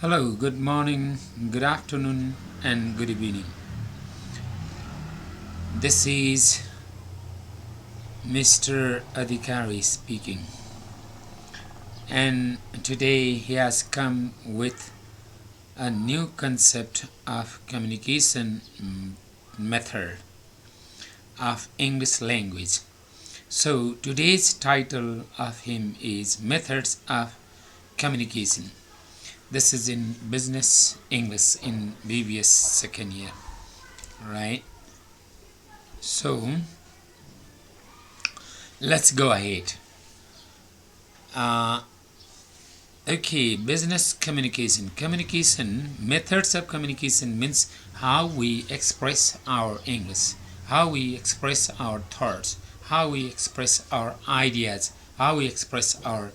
Hello, good morning, good afternoon, and good evening. This is Mr. Adhikari speaking, and today he has come with a new concept of communication method of English language. So today's title of him is Methods of Communication. This is in business English in BBS second year, right? So let's go ahead. Okay, business communication. Communication, methods of communication means how we express our English, how we express our thoughts, how we express our ideas, how we express our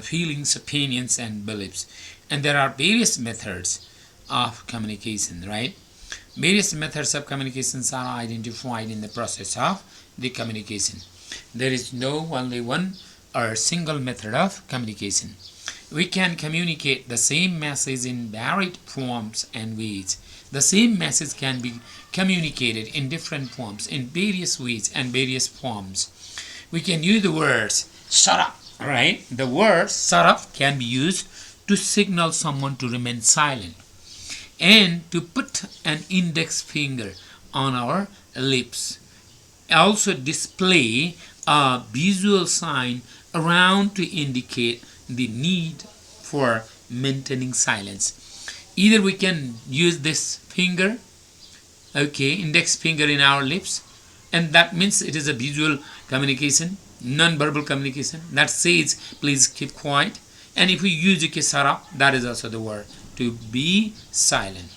feelings, opinions, and beliefs. And there are various methods of communication, right? Various methods of communications are identified in the process of the communication. There is no only one or single method of communication. We can communicate the same message in varied forms and ways. The same message can be communicated in different forms, in various ways and various forms. We can use the words shut up, right? The word shut up can be used to signal someone to remain silent, and to put an index finger on our lips. Also display a visual sign around to indicate the need for maintaining silence. Either we can use this finger, okay, index finger in our lips, and that means it is a visual communication, non-verbal communication that says please keep quiet. And if we use a kisara, that is also the word to be silent.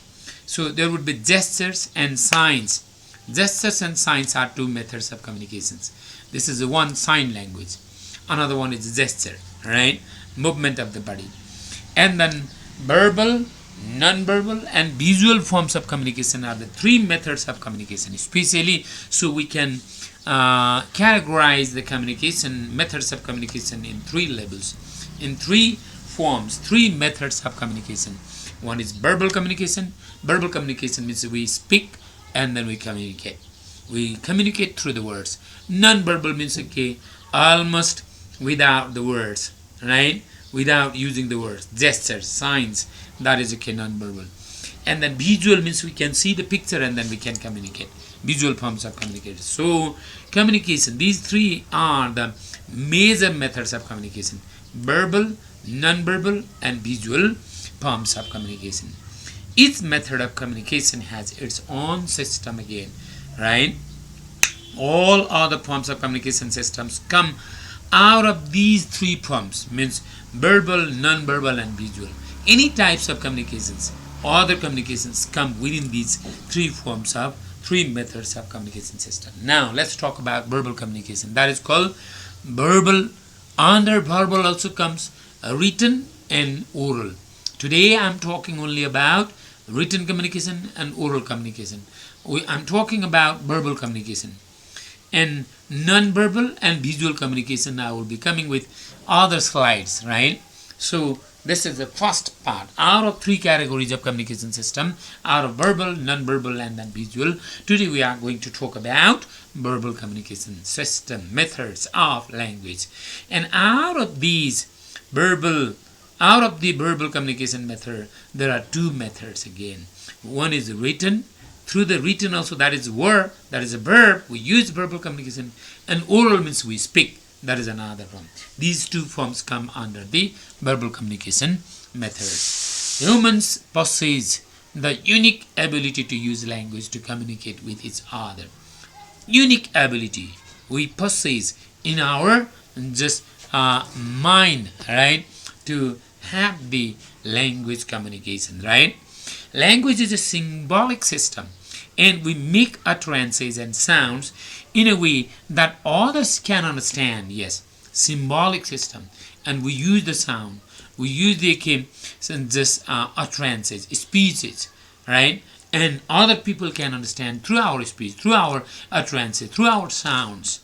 So there would be gestures and signs. Gestures and signs are two methods of communications. This is the one, sign language. Another one is gesture, right? Movement of the body. And then verbal, non-verbal, and visual forms of communication are the three methods of communication, especially so we can categorize the communication methods of communication in three levels, in three forms, three methods of communication. One is verbal communication. Verbal communication means we speak and then we communicate. We communicate through the words. Non-verbal means okay, almost without the words, right? Without using the words, gestures, signs, that is okay, non-verbal. And then visual means we can see the picture and then we can communicate. Visual forms of communication. So communication, these three are the major methods of communication: verbal, non-verbal, and visual forms of communication. Each method of communication has its own system again, right? All other forms of communication systems come out of these three forms, means verbal, non-verbal, and visual. Any types of communications, other communications come within these three methods of communication system. Now let's talk about verbal communication. That is called verbal. Under verbal also comes written and oral. Today I'm talking only about written communication and oral communication. I'm talking about verbal communication. And non-verbal and visual communication I will be coming with other slides, right? So this is the first part out of three categories of communication system, out of verbal, non-verbal, and then visual. Today we are going to talk about verbal communication system, methods of language. And out of the verbal communication method, there are two methods again. One is written. Through the written also, that is word, that is a verb, we use verbal communication. And oral means we speak, that is another form. These two forms come under the verbal communication method. Humans possess the unique ability to use language to communicate with each other. Unique ability we possess in our just mind, right, to have the language communication, right? Language is a symbolic system, and we make utterances and sounds in a way that others can understand. Yes, symbolic system. And we use the sound, we use the just utterances, speeches, right? And other people can understand through our speech, through our utterances, through our sounds.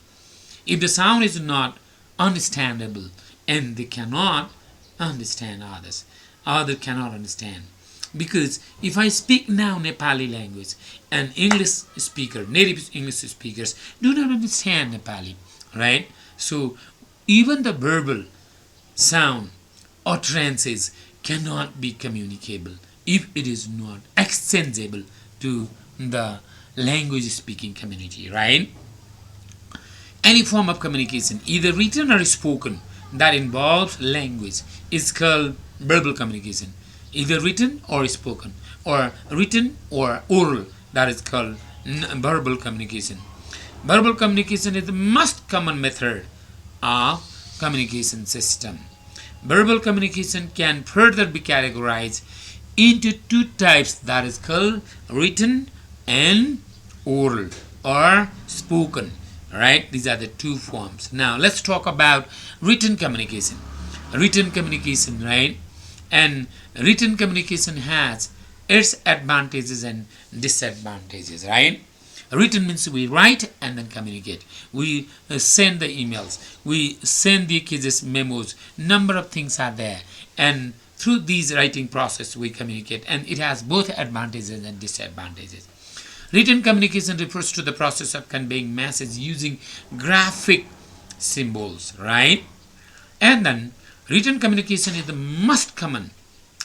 If the sound is not understandable, and they cannot understand others, other cannot understand. Because if I speak now Nepali language and native English speakers do not understand Nepali, right? So even the verbal sound utterances cannot be communicable if it is not exchangeable to the language speaking community, right? Any form of communication, either written or spoken, that involves language is called verbal communication. Either written or spoken, or written or oral, that is called verbal communication. Verbal communication is the most common method of communication system. Verbal communication can further be categorized into two types, that is called written and oral or spoken, right? These are the two forms. Now let's talk about written communication. Written communication, right? And written communication has its advantages and disadvantages, right? Written means we write and then communicate. We send the emails, we send the cases memos, number of things are there, and through these writing process we communicate, and it has both advantages and disadvantages. Written communication refers to the process of conveying message using graphic symbols, right? And then written communication is the most common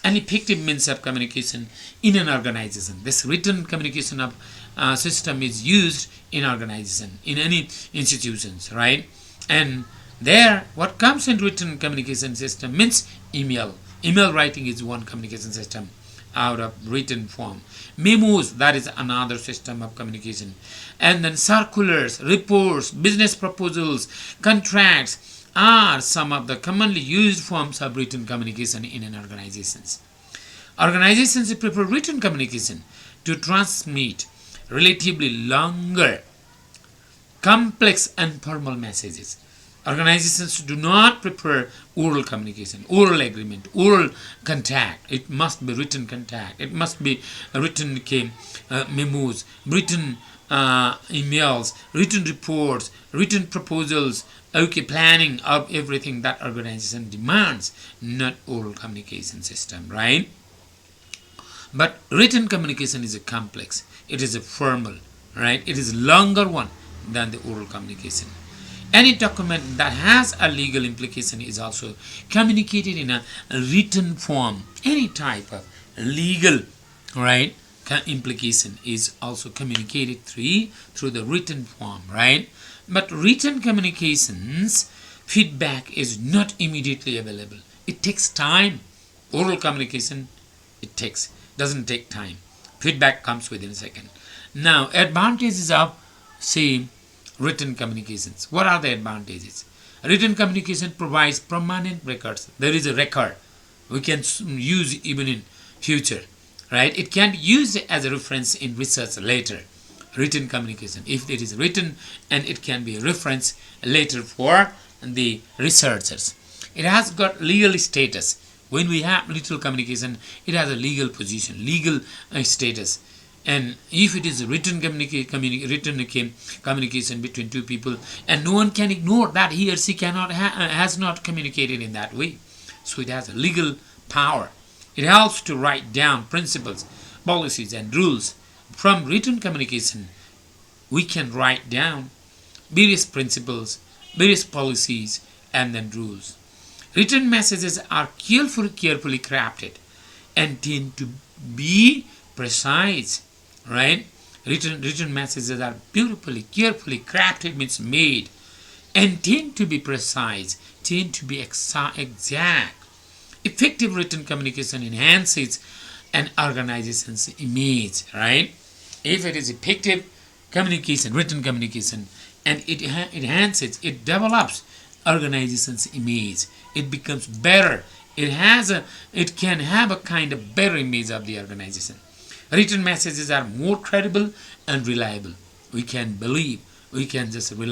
and effective means of communication in an organization. This written communication of system is used in organization, in any institutions, right? And there, what comes in written communication system means email. Email writing is one communication system out of written form. Memos, that is another system of communication. And then circulars, reports, business proposals, contracts are some of the commonly used forms of written communication in an organizations. Organizations prefer written communication to transmit relatively longer, complex and formal messages. Organizations do not prefer oral communication, oral agreement, oral contact. It must be written contact. It must be written memos, written emails, written reports, written proposals, planning of everything that organization demands, not oral communication system, right? But written communication is a complex. It is a formal, right? It is a longer one than the oral communication. Any document that has a legal implication is also communicated in a written form. Any type of legal, right, implication is also communicated through the written form, right? But written communications, feedback is not immediately available. It takes time. Oral communication, doesn't take time. Feedback comes within a second. Now, advantages of, say, written communications. What are the advantages? Written communication provides permanent records. There is a record we can use even in future, right? It can be used as a reference in research later. Written communication, if it is written, and it can be a reference later for the researchers. It has got legal status. When we have written communication, it has a legal position, legal status. And if it is a written communication between two people, and no one can ignore that he or she has not communicated in that way, so it has a legal power. It helps to write down principles, policies, and rules. From written communication, we can write down various principles, various policies, and then rules. Written messages are carefully crafted and tend to be precise, right? Written messages are beautifully, carefully crafted, means made, and tend to be precise, tend to be exact. Effective written communication enhances an organization's image, right? If it is effective communication, written communication, and it enhances, it develops organization's image, it becomes better. It can have a kind of better image of the organization. Written messages are more credible and reliable. We can believe. We can just give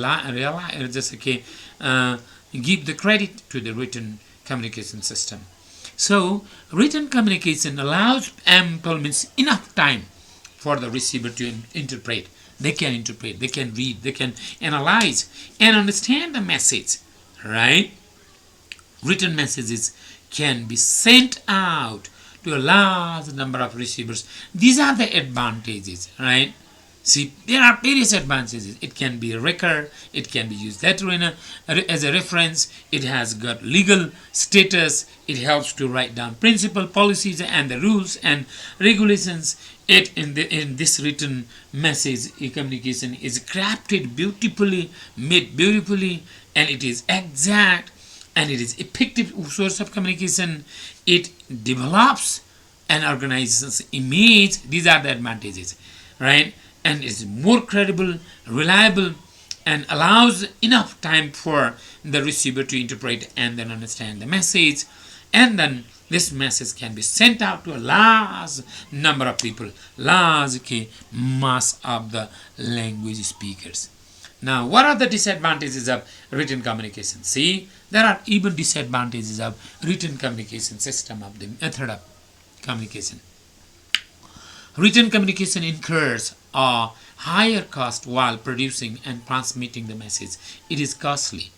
the credit to the written communication system. So, written communication allows ample, means enough time for the receiver to interpret. They can interpret, they can read, they can analyze and understand the message, right? Written messages can be sent out to a large number of receivers. These are the advantages, right? See, there are various advantages. It can be a record, it can be used later as a reference, it has got legal status, it helps to write down principle, policies, and the rules and regulations. It in this written message communication is crafted beautifully, made beautifully, and it is exact, and it is effective source of communication. It develops an organization's image. These are the advantages, right? And is more credible, reliable, and allows enough time for the receiver to interpret and then understand the message. And then this message can be sent out to a large number of people, large mass of the language speakers. Now, what are the disadvantages of written communication? See, there are even disadvantages of written communication system, of the method of communication. Written communication incurs a higher cost while producing and transmitting the message. It is costly.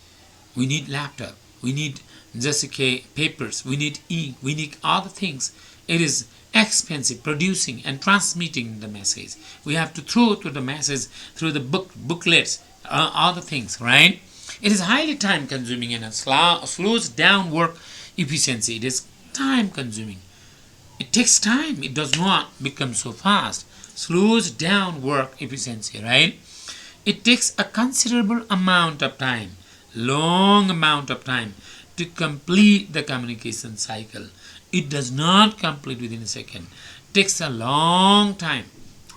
We need laptop, we need just papers, we need ink, we need other things. It is expensive producing and transmitting the message. We have to throw to the message through the booklets, other things, right? It is highly time consuming and slows down work efficiency. It is time consuming. It takes time. It does not become so fast. Slows down work efficiency, right? It takes a considerable amount of time, long amount of time, to complete the communication cycle. It does not complete within a second. It takes a long time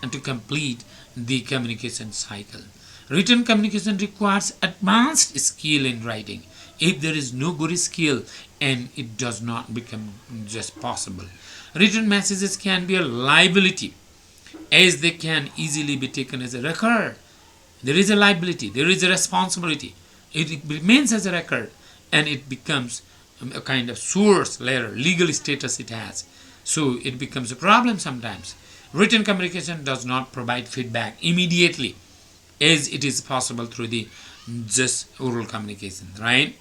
to complete the communication cycle. Written communication requires advanced skill in writing. If there is no good skill, and it does not become just possible. Written messages can be a liability, as they can easily be taken as a record. There is a liability, there is a responsibility. It remains as a record, and it becomes a kind of source later, legal status it has. So it becomes a problem sometimes. Written communication does not provide feedback immediately, as it is possible through the just oral communication, right?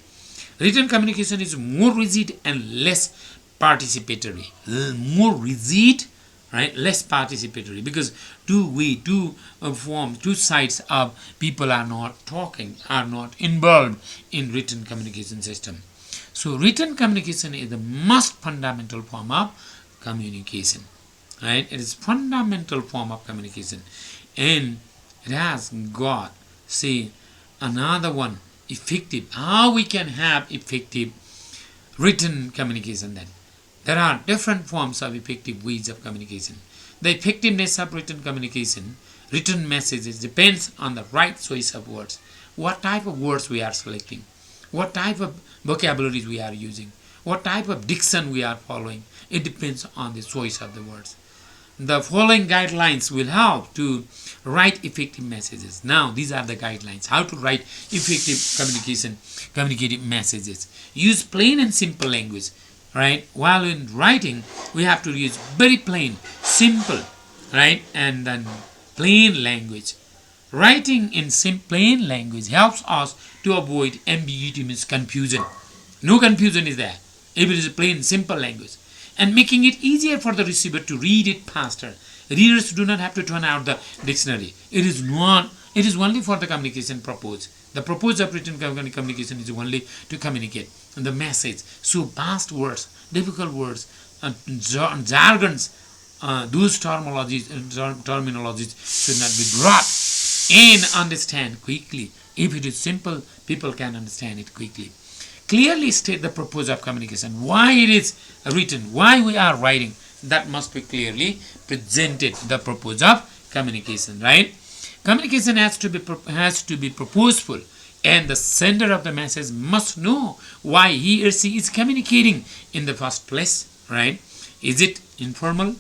Written communication is more rigid and less participatory. More rigid, right? Less participatory, because two forms, two sides of people are not talking, are not involved in written communication system. So written communication is the most fundamental form of communication, right? It is fundamental form of communication, and it has got, say, another one, effective. How we can have effective written communication then? There are different forms of effective ways of communication. The effectiveness of written communication, written messages, depends on the right choice of words. What type of words we are selecting, what type of vocabularies we are using, what type of diction we are following. It depends on the choice of the words. The following guidelines will help to write effective messages. Now, these are the guidelines how to write effective communicative messages. Use plain and simple language, right? While in writing, we have to use very plain, simple, right? And then plain language. Writing in plain language helps us to avoid ambiguity, means confusion. No confusion is there if it is a plain, simple language, and making it easier for the receiver to read it faster. Readers do not have to turn out the dictionary. It is only for the communication purpose. The purpose of written communication is only to communicate the message. So vast words, difficult words, jargons, those terminologies should not be brought in. Understand quickly. If it is simple, people can understand it quickly. Clearly state the purpose of communication, why it is written, why we are writing. That must be clearly presented, the purpose of communication, right? Communication has to be purposeful, and the sender of the message must know why he or she is communicating in the first place, right? Is it informal?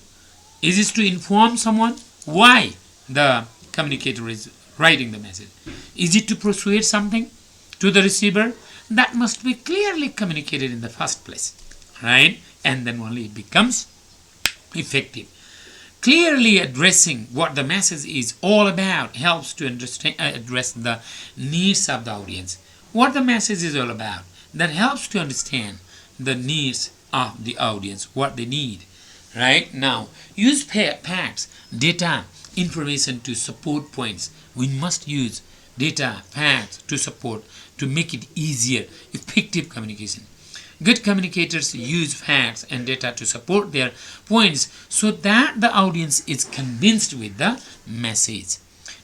Is it to inform someone why the communicator is writing the message? Is it to persuade something to the receiver? That must be clearly communicated in the first place, right? And then only it becomes effective. Clearly addressing what the message is all about helps to address the needs of the audience. What the message is all about, that helps to understand the needs of the audience, what they need. Right? Now, use facts, data, information to support points. We must use data, facts to support, to make it easier, effective communication. Good communicators use facts and data to support their points so that the audience is convinced with the message.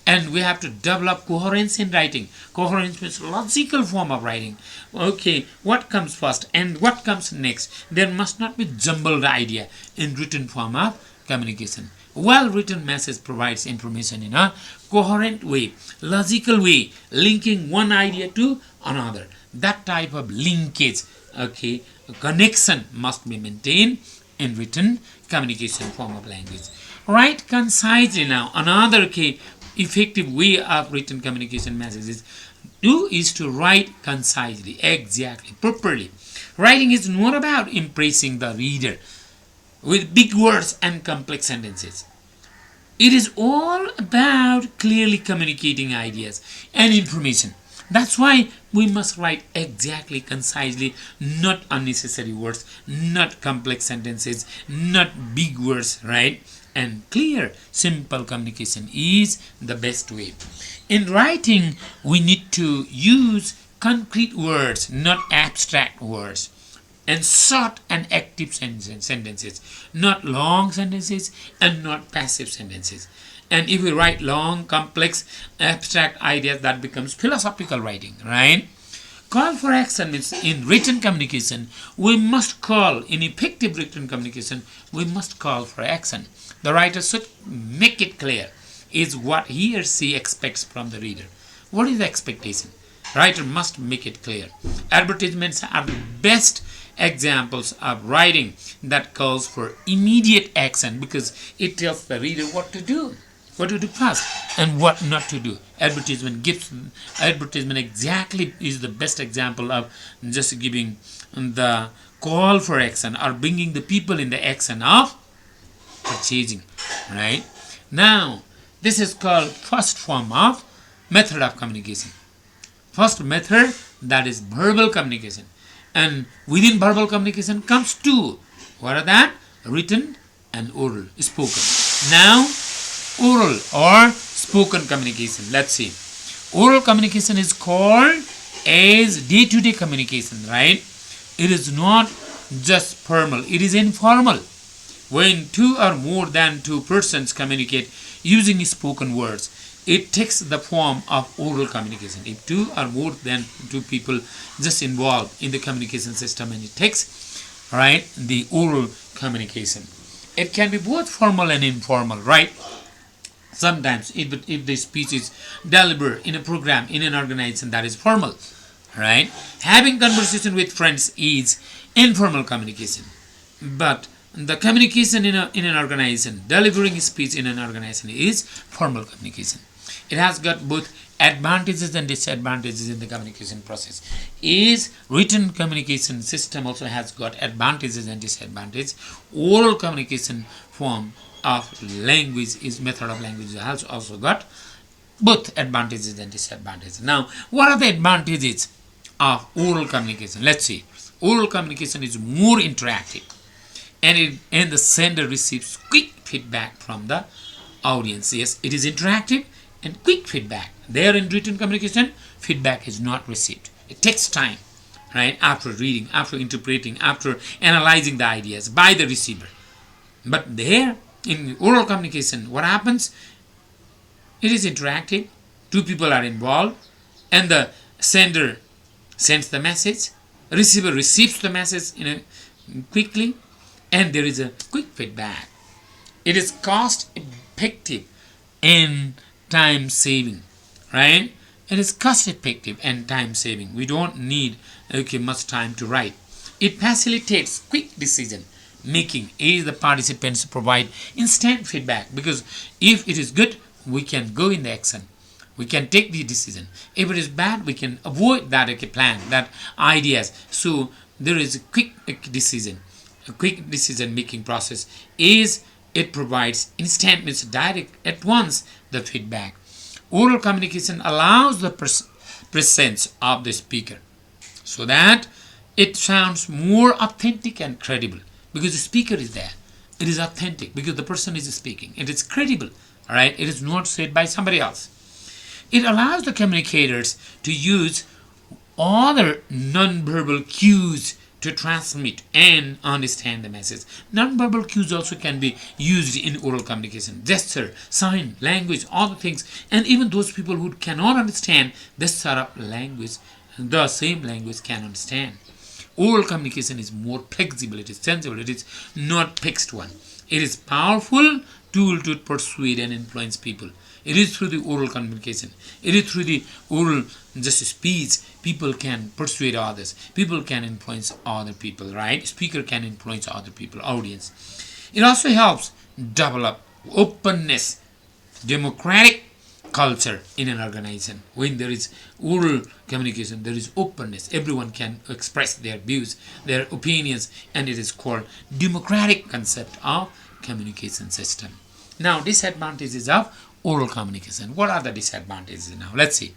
And we have to develop coherence in writing. Coherence means logical form of writing. Okay, what comes first and what comes next? There must not be jumbled idea in written form of communication. Well-written message provides information in a coherent way, logical way, linking one idea to another. That type of linkage, okay, connection must be maintained in written communication form of language. Write concisely now. Another key effective way of written communication messages is to write concisely, exactly, properly. Writing is not about impressing the reader with big words and complex sentences. It is all about clearly communicating ideas and information. That's why we must write exactly, concisely, not unnecessary words, not complex sentences, not big words, right? And clear, simple communication is the best way. In writing, we need to use concrete words, not abstract words, and short and active sentences, not long sentences and not passive sentences. And if we write long, complex, abstract ideas, that becomes philosophical writing, right? Call for action means in written communication, we must call, in effective written communication, we must call for action. The writer should make it clear is what he or she expects from the reader. What is the expectation? Writer must make it clear. Advertisements are the best examples of writing that calls for immediate action because it tells the reader what to do first and what not to do. Advertisement exactly is the best example of just giving the call for action or bringing the people in the action of purchasing, right? Now, this is called first form of method of communication. First method, that is verbal communication. And within verbal communication comes two. What are that? Written and oral, spoken. Now, oral or spoken communication. Let's see. Oral communication is called as day-to-day communication, right? It is not just formal, it is informal. When two or more than two persons communicate using spoken words, it takes the form of oral communication. If two or more than two people just involved in the communication system, and it takes, right, the oral communication. It can be both formal and informal, right? Sometimes if the speech is delivered in a program, in an organization, that is formal, right? Having conversation with friends is informal communication. But the communication in an organization, delivering speech in an organization is formal communication. It has got both advantages and disadvantages in the communication process. Is written communication system also has got advantages and disadvantages. Oral communication form of language is method of language has also got both advantages and disadvantages. Now, what are the advantages of oral communication? Let's see. Oral communication is more interactive, and the sender receives quick feedback from the audience. Yes, it is interactive and quick feedback. There in written communication, feedback is not received. It takes time, right? After reading, after interpreting, after analyzing the ideas by the receiver. But there in oral communication, what happens? It is interactive. Two people are involved, and the sender sends the message. Receiver receives the message quickly, and there is a quick feedback. It is cost effective and time saving, right? It is cost effective and time saving. We don't need much time to write. It facilitates quick decision making as the participants provide instant feedback, because if it is good, we can go in the action. We can take the decision. If it is bad, we can avoid that plan, that ideas. So there is a quick decision. A quick decision making process is it provides instant, means direct, at once the feedback. Oral communication allows the presence of the speaker so that it sounds more authentic and credible because the speaker is there. It is authentic because the person is speaking. It is credible, all right? It is not said by somebody else. It allows the communicators to use other non-verbal cues to transmit and understand the message. Non-verbal cues also can be used in oral communication. Gesture, sign, language, all the things. And even those people who cannot understand this sort of language, the same language can understand. Oral communication is more flexible, it is sensible, it is not fixed one. It is powerful tool to persuade and influence people. It is through the oral communication. It is through the oral just speech. People can persuade others. People can influence other people, right? Speaker can influence other people, audience. It also helps develop openness, democratic culture in an organization. When there is oral communication, there is openness. Everyone can express their views, their opinions, and it is called democratic concept of communication system. Now, disadvantages of oral communication. What are the disadvantages now? Let's see.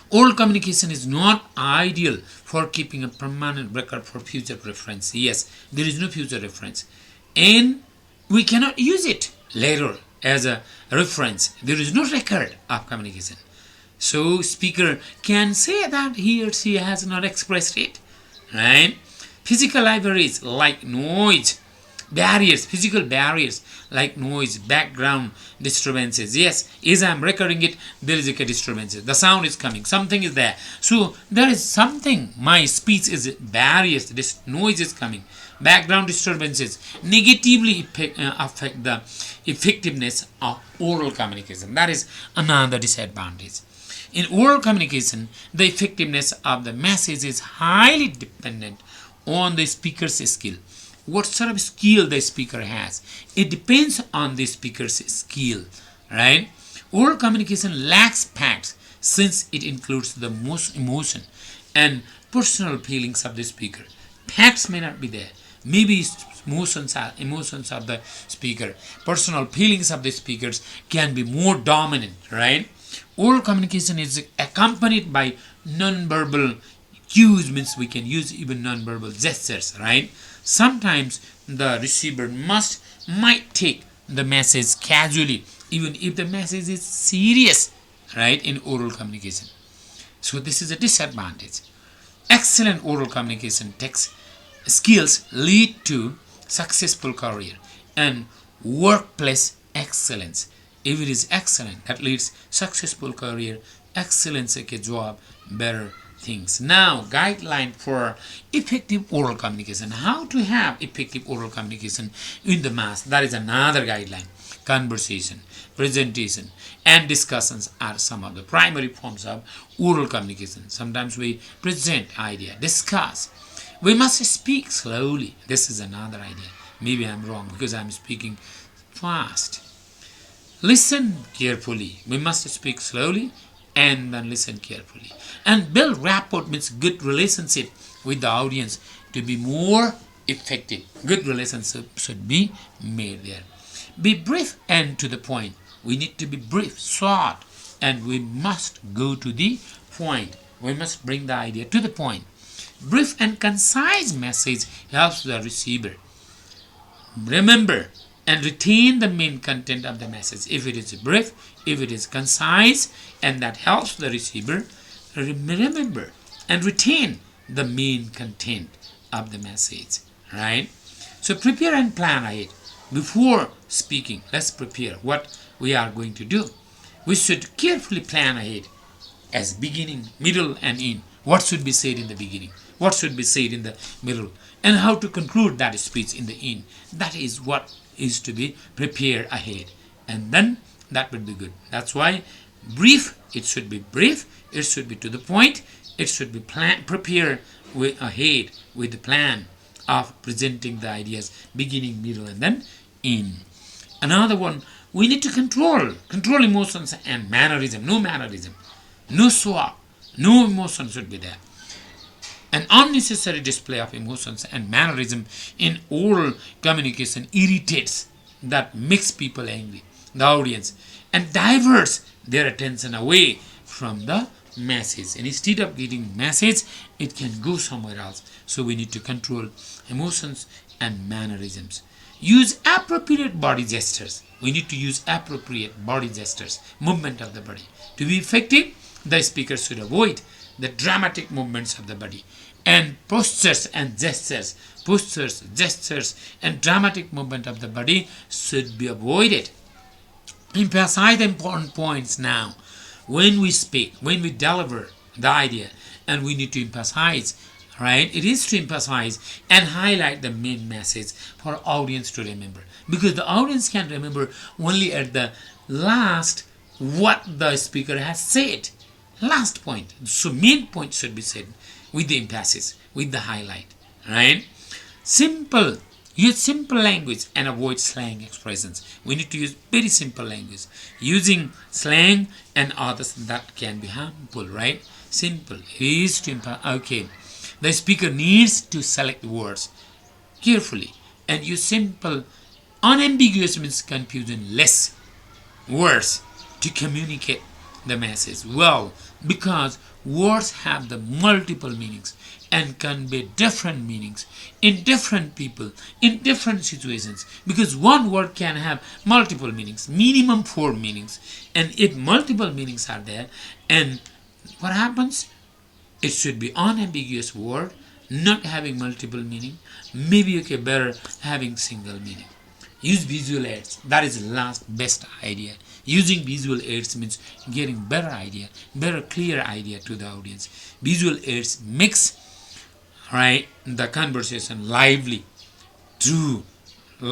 Oral communication is not ideal for keeping a permanent record for future reference. Yes, there is no future reference. And we cannot use it later as a reference. There is no record of communication. So speaker can say that he or she has not expressed it. Right? Physical libraries like noise, barriers, physical barriers like noise, background disturbances. Yes, as I'm recording it, there is a disturbance. The sound is coming. Something is there. So there is something. My speech is barriers. This noise is coming. Background disturbances negatively affect the effectiveness of oral communication. That is another disadvantage. In oral communication, the effectiveness of the message is highly dependent on the speaker's skill. What sort of skill the speaker has. It depends on the speaker's skill, right? Oral communication lacks facts since it includes the most emotion and personal feelings of the speaker. Facts may not be there. Maybe emotions of the speaker, personal feelings of the speakers can be more dominant, right? Oral communication is accompanied by non-verbal cues, means we can use even non-verbal gestures, right? Sometimes the receiver might take the message casually, even if the message is serious, right, in oral communication. So this is a disadvantage. Excellent oral communication skills lead to successful career and workplace excellence. If it is excellent, that leads successful career, excellence like a job, better things. Now, guideline for effective oral communication. How to have effective oral communication in the mass. That is another guideline. Conversation, presentation, and discussions are some of the primary forms of oral communication. Sometimes we present idea, discuss. We must speak slowly. This is another idea. Maybe I'm wrong because I'm speaking fast. Listen carefully. We must speak slowly and then listen carefully. And build rapport, means good relationship with the audience to be more effective. Good relationship should be made there. Be brief and to the point. We need to be brief, short, and we must go to the point. We must bring the idea to the point. Brief and concise message helps the receiver remember and retain the main content of the message. If it is brief, if it is concise, and that helps the receiver remember and retain the main content of the message, right? So prepare and plan ahead. Before speaking, let's prepare what we are going to do. We should carefully plan ahead as beginning, middle, and end. What should be said in the beginning? What should be said in the middle? And how to conclude that speech in the end. That is what is to be prepared ahead. And then that would be good. That's why brief, it should be brief, it should be to the point, it should be prepared ahead with the plan of presenting the ideas, beginning, middle, and then end. Another one, we need to control emotions and mannerism. No mannerism, no show, no emotion should be there. An unnecessary display of emotions and mannerism in oral communication irritates, that makes people angry, the audience, and diverts their attention away from the message, and instead of getting message, it can go somewhere else. So we need to control emotions and mannerisms. Use appropriate body gestures. We need to use appropriate body gestures, movement of the body. To be effective, the speaker should avoid the dramatic movements of the body, and postures and gestures. Postures, gestures, and dramatic movement of the body should be avoided. Emphasize the important points now. When we speak, when we deliver the idea, and we need to emphasize, right? It is to emphasize and highlight the main message for audience to remember, because the audience can remember only at the last what the speaker has said. Last point. So main point should be said with the emphasis, with the highlight, right? Simple. Use simple language and avoid slang expressions. We need to use very simple language. Using slang and others that can be harmful, right? Simple. Is to okay. The speaker needs to select words carefully and use simple, unambiguous means confusion less words to communicate the message well, because words have the multiple meanings and convey different meanings in different people, in different situations, because one word can have multiple meanings, minimum 4 meanings, and if multiple meanings are there, and what happens? It should be unambiguous word, not having multiple meaning, maybe okay, better having single meaning. Use visual aids. That is the last best idea. Using visual aids means getting better idea, better clear idea to the audience. Visual aids makes, right, the conversation lively through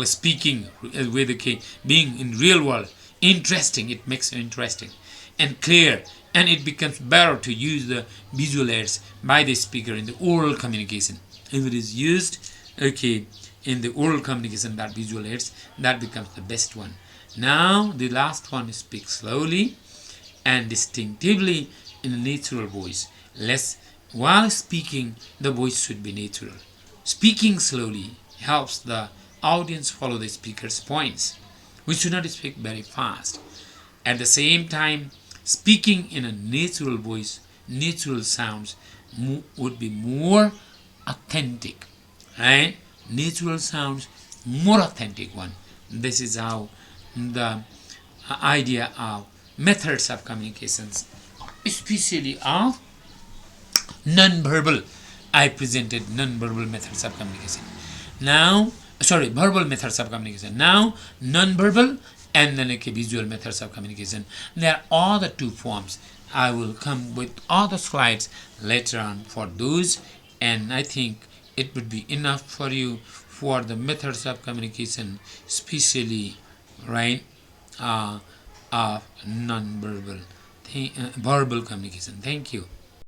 speaking with the being in real world interesting. It makes it interesting and clear, and it becomes better to use the visual aids by the speaker in the oral communication. If it is used in the oral communication, that visual aids, that becomes the best one. Now the last one is speak slowly and distinctively in a natural voice. While speaking, the voice should be natural. Speaking slowly helps the audience follow the speaker's points. We should not speak very fast. At the same time, speaking in a natural voice, natural sounds would be more authentic, right? Natural sounds, more authentic one. This is how the idea of methods of communications, especially of non-verbal. I presented non-verbal methods of communication. Now, verbal methods of communication. Now, non-verbal and then visual methods of communication. There are the two forms. I will come with all the slides later on for those, and I think it would be enough for you for the methods of communication, especially, right, of non-verbal, verbal communication. Thank you.